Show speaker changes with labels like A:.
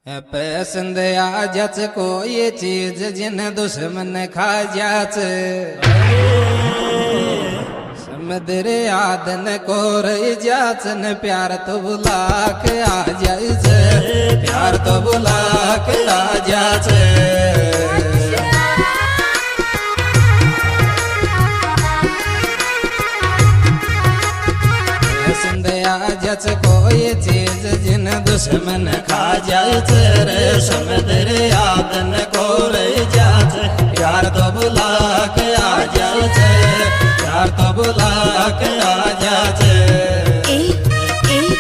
A: पसंद आ जाच कोई चीज जिन दुश्मन खा जाच समदर आदन को रही जाच न प्यार तो बुला के आ जाए प्यार तो बुला के आ जाच जच कोई चीज जिन दुश्मन खा जाए रे समद